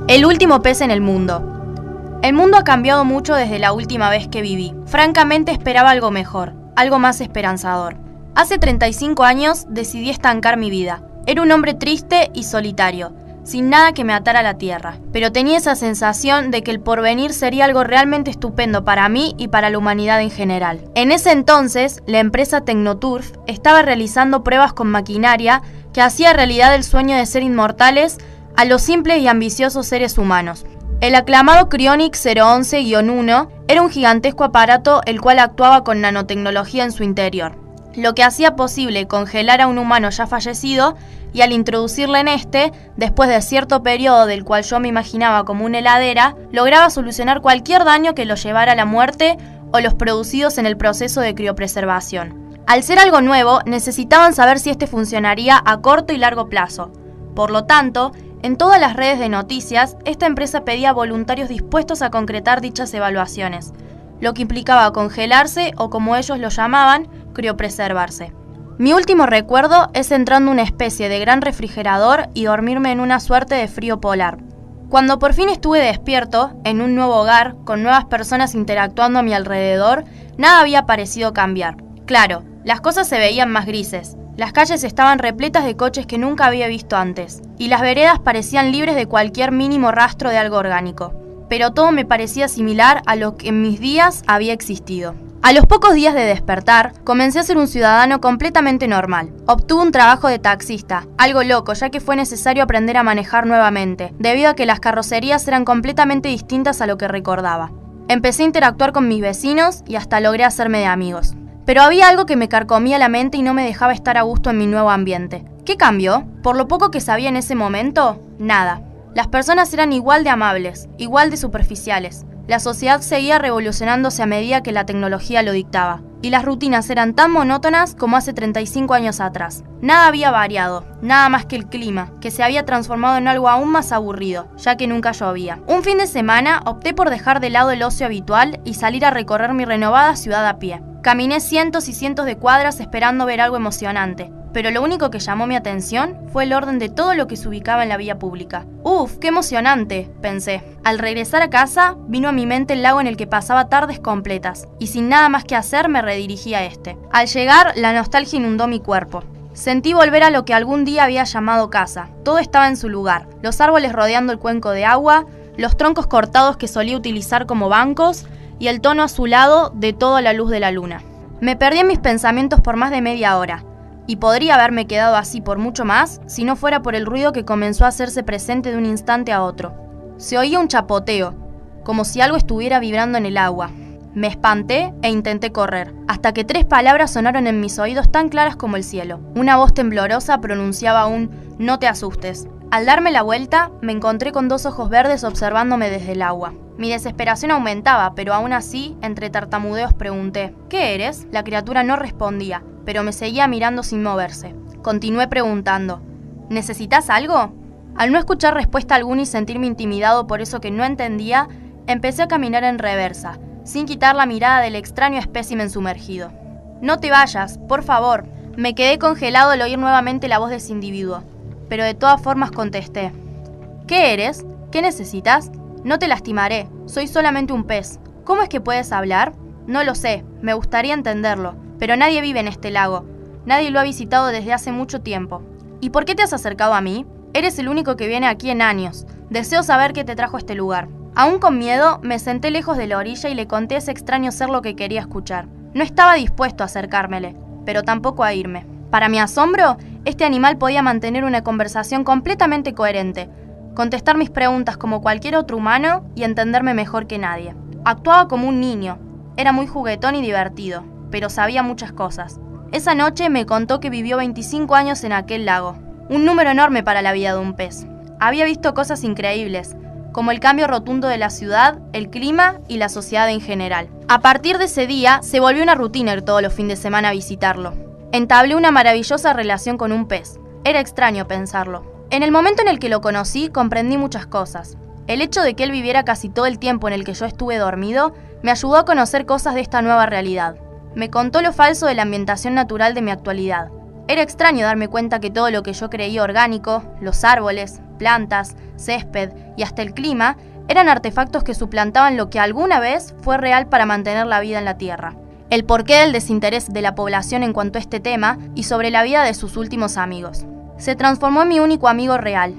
El último pez en el mundo. El mundo ha cambiado mucho desde la última vez que viví. Francamente esperaba algo mejor, algo más esperanzador. Hace 35 años decidí estancar mi vida. Era un hombre triste y solitario, sin nada que me atara a la tierra. Pero tenía esa sensación de que el porvenir sería algo realmente estupendo para mí y para la humanidad en general. En ese entonces, la empresa Tecnoturf estaba realizando pruebas con maquinaria que hacía realidad el sueño de ser inmortales a los simples y ambiciosos seres humanos. El aclamado Cryonic 011-1 era un gigantesco aparato el cual actuaba con nanotecnología en su interior, lo que hacía posible congelar a un humano ya fallecido y al introducirle en este, después de cierto periodo del cual yo me imaginaba como una heladera, lograba solucionar cualquier daño que lo llevara a la muerte o los producidos en el proceso de criopreservación. Al ser algo nuevo, necesitaban saber si este funcionaría a corto y largo plazo. Por lo tanto, en todas las redes de noticias, esta empresa pedía voluntarios dispuestos a concretar dichas evaluaciones, lo que implicaba congelarse o, como ellos lo llamaban, criopreservarse. Mi último recuerdo es entrando en una especie de gran refrigerador y dormirme en una suerte de frío polar. Cuando por fin estuve despierto, en un nuevo hogar, con nuevas personas interactuando a mi alrededor, nada había parecido cambiar. Claro, las cosas se veían más grises. Las calles estaban repletas de coches que nunca había visto antes, y las veredas parecían libres de cualquier mínimo rastro de algo orgánico. Pero todo me parecía similar a lo que en mis días había existido. A los pocos días de despertar, comencé a ser un ciudadano completamente normal. Obtuve un trabajo de taxista, algo loco ya que fue necesario aprender a manejar nuevamente, debido a que las carrocerías eran completamente distintas a lo que recordaba. Empecé a interactuar con mis vecinos y hasta logré hacerme de amigos. Pero había algo que me carcomía la mente y no me dejaba estar a gusto en mi nuevo ambiente. ¿Qué cambió? Por lo poco que sabía en ese momento, nada. Las personas eran igual de amables, igual de superficiales. La sociedad seguía revolucionándose a medida que la tecnología lo dictaba. Y las rutinas eran tan monótonas como hace 35 años atrás. Nada había variado, nada más que el clima, que se había transformado en algo aún más aburrido, ya que nunca llovía. Un fin de semana opté por dejar de lado el ocio habitual y salir a recorrer mi renovada ciudad a pie. Caminé cientos y cientos de cuadras esperando ver algo emocionante, pero lo único que llamó mi atención fue el orden de todo lo que se ubicaba en la vía pública. ¡Uf, qué emocionante!, pensé. Al regresar a casa, vino a mi mente el lago en el que pasaba tardes completas, y sin nada más que hacer me redirigí a este. Al llegar, la nostalgia inundó mi cuerpo. Sentí volver a lo que algún día había llamado casa. Todo estaba en su lugar, los árboles rodeando el cuenco de agua, los troncos cortados que solía utilizar como bancos, y el tono azulado de toda la luz de la luna. Me perdí en mis pensamientos por más de media hora, y podría haberme quedado así por mucho más si no fuera por el ruido que comenzó a hacerse presente de un instante a otro. Se oía un chapoteo, como si algo estuviera vibrando en el agua. Me espanté e intenté correr, hasta que 3 palabras sonaron en mis oídos tan claras como el cielo. Una voz temblorosa pronunciaba un «no te asustes». Al darme la vuelta, me encontré con 2 ojos verdes observándome desde el agua. Mi desesperación aumentaba, pero aún así, entre tartamudeos pregunté «¿Qué eres?». La criatura no respondía, pero me seguía mirando sin moverse. Continué preguntando «¿Necesitas algo?». Al no escuchar respuesta alguna y sentirme intimidado por eso que no entendía, empecé a caminar en reversa, sin quitar la mirada del extraño espécimen sumergido. «No te vayas, por favor». Me quedé congelado al oír nuevamente la voz de ese individuo, pero de todas formas contesté «¿Qué eres? ¿Qué necesitas?». «No te lastimaré, soy solamente un pez». «¿Cómo es que puedes hablar?». «No lo sé, me gustaría entenderlo, pero nadie vive en este lago. Nadie lo ha visitado desde hace mucho tiempo». «¿Y por qué te has acercado a mí?». «Eres el único que viene aquí en años. Deseo saber qué te trajo a este lugar». Aún con miedo, me senté lejos de la orilla y le conté a ese extraño ser lo que quería escuchar. No estaba dispuesto a acercármele, pero tampoco a irme. Para mi asombro, este animal podía mantener una conversación completamente coherente, contestar mis preguntas como cualquier otro humano y entenderme mejor que nadie. Actuaba como un niño, era muy juguetón y divertido, pero sabía muchas cosas. Esa noche me contó que vivió 25 años en aquel lago, un número enorme para la vida de un pez. Había visto cosas increíbles, como el cambio rotundo de la ciudad, el clima y la sociedad en general. A partir de ese día, se volvió una rutina ir todos los fines de semana a visitarlo. Entablé una maravillosa relación con un pez. Era extraño pensarlo. En el momento en el que lo conocí, comprendí muchas cosas. El hecho de que él viviera casi todo el tiempo en el que yo estuve dormido, me ayudó a conocer cosas de esta nueva realidad. Me contó lo falso de la ambientación natural de mi actualidad. Era extraño darme cuenta que todo lo que yo creía orgánico, los árboles, plantas, césped y hasta el clima, eran artefactos que suplantaban lo que alguna vez fue real para mantener la vida en la Tierra. El porqué del desinterés de la población en cuanto a este tema y sobre la vida de sus últimos amigos. Se transformó en mi único amigo real.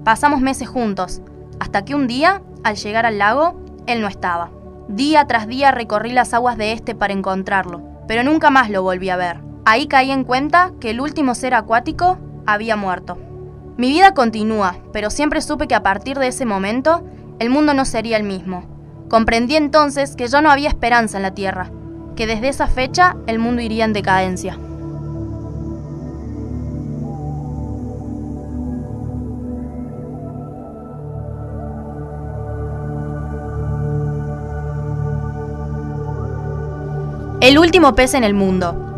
Pasamos meses juntos, hasta que un día, al llegar al lago, él no estaba. Día tras día recorrí las aguas de este para encontrarlo, pero nunca más lo volví a ver. Ahí caí en cuenta que el último ser acuático había muerto. Mi vida continúa, pero siempre supe que a partir de ese momento, el mundo no sería el mismo. Comprendí entonces que ya no había esperanza en la Tierra, que desde esa fecha el mundo iría en decadencia. El último pez en el mundo.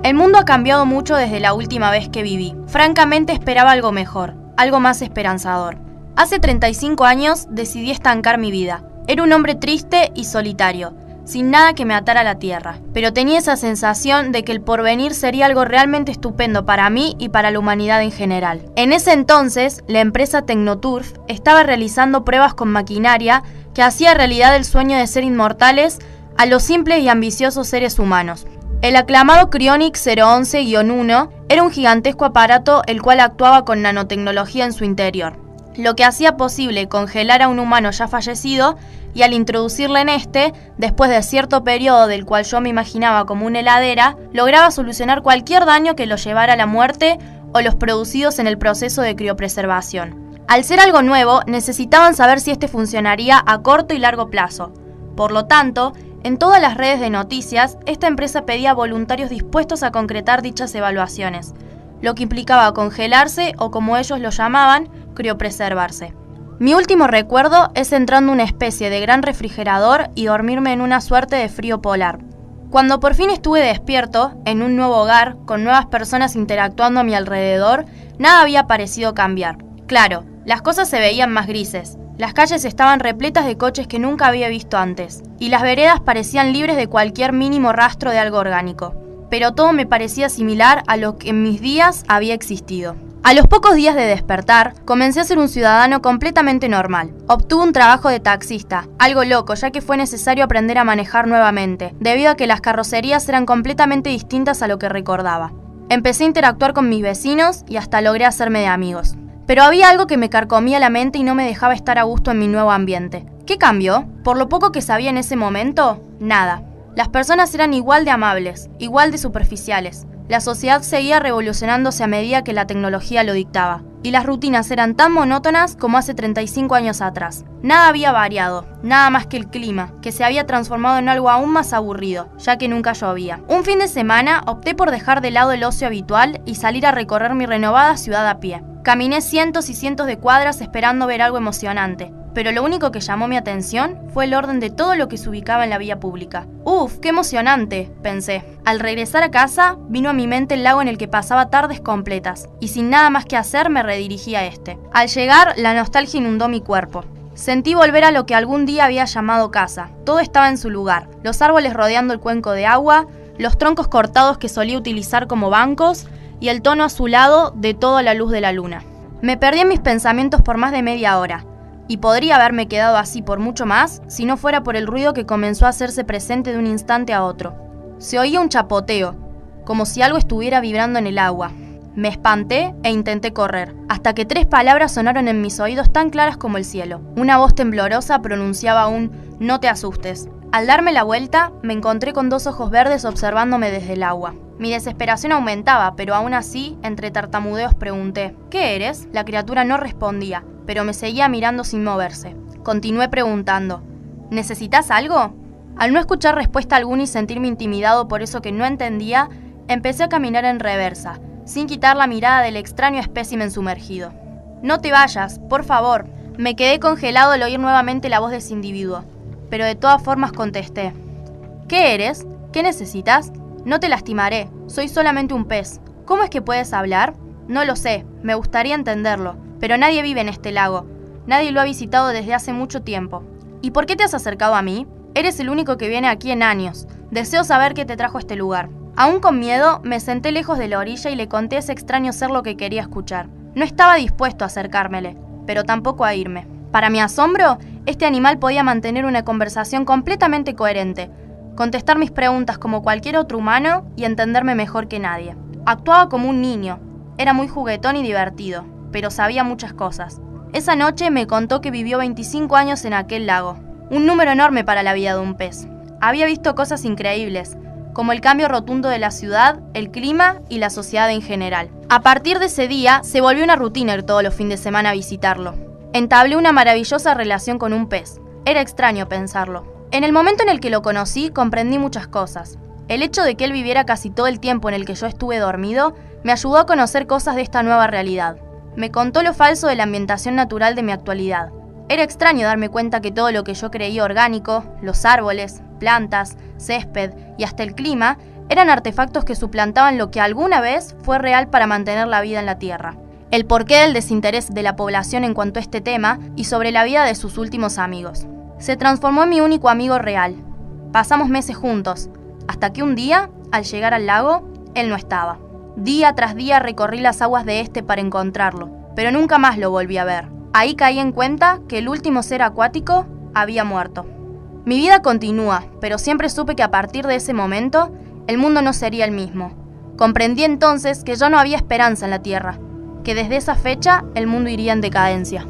El mundo ha cambiado mucho desde la última vez que viví. Francamente esperaba algo mejor, algo más esperanzador. Hace 35 años decidí estancar mi vida. Era un hombre triste y solitario, sin nada que me atara a la tierra. Pero tenía esa sensación de que el porvenir sería algo realmente estupendo para mí y para la humanidad en general. En ese entonces, la empresa Tecnoturf estaba realizando pruebas con maquinaria que hacía realidad el sueño de ser inmortales a los simples y ambiciosos seres humanos. El aclamado Cryonics 011-1 era un gigantesco aparato el cual actuaba con nanotecnología en su interior, lo que hacía posible congelar a un humano ya fallecido y al introducirle en este, después de cierto periodo del cual yo me imaginaba como una heladera, lograba solucionar cualquier daño que lo llevara a la muerte o los producidos en el proceso de criopreservación. Al ser algo nuevo, necesitaban saber si este funcionaría a corto y largo plazo. Por lo tanto, en todas las redes de noticias, esta empresa pedía voluntarios dispuestos a concretar dichas evaluaciones, lo que implicaba congelarse o, como ellos lo llamaban, criopreservarse. Mi último recuerdo es entrando en una especie de gran refrigerador y dormirme en una suerte de frío polar. Cuando por fin estuve despierto, en un nuevo hogar, con nuevas personas interactuando a mi alrededor, nada había parecido cambiar. Claro, las cosas se veían más grises. Las calles estaban repletas de coches que nunca había visto antes, y las veredas parecían libres de cualquier mínimo rastro de algo orgánico. Pero todo me parecía similar a lo que en mis días había existido. A los pocos días de despertar, comencé a ser un ciudadano completamente normal. Obtuve un trabajo de taxista, algo loco ya que fue necesario aprender a manejar nuevamente, debido a que las carrocerías eran completamente distintas a lo que recordaba. Empecé a interactuar con mis vecinos y hasta logré hacerme de amigos. Pero había algo que me carcomía la mente y no me dejaba estar a gusto en mi nuevo ambiente. ¿Qué cambió? Por lo poco que sabía en ese momento, nada. Las personas eran igual de amables, igual de superficiales. La sociedad seguía revolucionándose a medida que la tecnología lo dictaba. Y las rutinas eran tan monótonas como hace 35 años atrás. Nada había variado, nada más que el clima, que se había transformado en algo aún más aburrido, ya que nunca llovía. Un fin de semana opté por dejar de lado el ocio habitual y salir a recorrer mi renovada ciudad a pie. Caminé cientos y cientos de cuadras esperando ver algo emocionante, pero lo único que llamó mi atención fue el orden de todo lo que se ubicaba en la vía pública. ¡Uf, qué emocionante!, pensé. Al regresar a casa, vino a mi mente el lago en el que pasaba tardes completas, y sin nada más que hacer me redirigí a este. Al llegar, la nostalgia inundó mi cuerpo. Sentí volver a lo que algún día había llamado casa. Todo estaba en su lugar, los árboles rodeando el cuenco de agua, los troncos cortados que solía utilizar como bancos, y el tono azulado de toda la luz de la luna. Me perdí en mis pensamientos por más de media hora, y podría haberme quedado así por mucho más si no fuera por el ruido que comenzó a hacerse presente de un instante a otro. Se oía un chapoteo, como si algo estuviera vibrando en el agua. Me espanté e intenté correr, hasta que 3 palabras sonaron en mis oídos tan claras como el cielo. Una voz temblorosa pronunciaba un «no te asustes». Al darme la vuelta, me encontré con 2 ojos verdes observándome desde el agua. Mi desesperación aumentaba, pero aún así, entre tartamudeos pregunté «¿Qué eres?». La criatura no respondía, pero me seguía mirando sin moverse. Continué preguntando «¿Necesitas algo?». Al no escuchar respuesta alguna y sentirme intimidado por eso que no entendía, empecé a caminar en reversa, sin quitar la mirada del extraño espécimen sumergido. «No te vayas, por favor». Me quedé congelado al oír nuevamente la voz de ese individuo, pero de todas formas contesté «¿Qué eres? ¿Qué necesitas?». «No te lastimaré, soy solamente un pez». «¿Cómo es que puedes hablar?». «No lo sé, me gustaría entenderlo, pero nadie vive en este lago. Nadie lo ha visitado desde hace mucho tiempo». «¿Y por qué te has acercado a mí?». «Eres el único que viene aquí en años. Deseo saber qué te trajo a este lugar». Aún con miedo, me senté lejos de la orilla y le conté a ese extraño ser lo que quería escuchar. No estaba dispuesto a acercármele, pero tampoco a irme. Para mi asombro, este animal podía mantener una conversación completamente coherente, contestar mis preguntas como cualquier otro humano y entenderme mejor que nadie. Actuaba como un niño, era muy juguetón y divertido, pero sabía muchas cosas. Esa noche me contó que vivió 25 años en aquel lago, un número enorme para la vida de un pez. Había visto cosas increíbles, como el cambio rotundo de la ciudad, el clima y la sociedad en general. A partir de ese día, se volvió una rutina ir todos los fines de semana a visitarlo. Entablé una maravillosa relación con un pez. Era extraño pensarlo. En el momento en el que lo conocí, comprendí muchas cosas. El hecho de que él viviera casi todo el tiempo en el que yo estuve dormido, me ayudó a conocer cosas de esta nueva realidad. Me contó lo falso de la ambientación natural de mi actualidad. Era extraño darme cuenta que todo lo que yo creía orgánico, los árboles, plantas, césped y hasta el clima, eran artefactos que suplantaban lo que alguna vez fue real para mantener la vida en la Tierra. El porqué del desinterés de la población en cuanto a este tema y sobre la vida de sus últimos amigos. Se transformó en mi único amigo real. Pasamos meses juntos, hasta que un día, al llegar al lago, él no estaba. Día tras día recorrí las aguas de este para encontrarlo, pero nunca más lo volví a ver. Ahí caí en cuenta que el último ser acuático había muerto. Mi vida continúa, pero siempre supe que a partir de ese momento, el mundo no sería el mismo. Comprendí entonces que ya no había esperanza en la Tierra, que desde esa fecha el mundo iría en decadencia.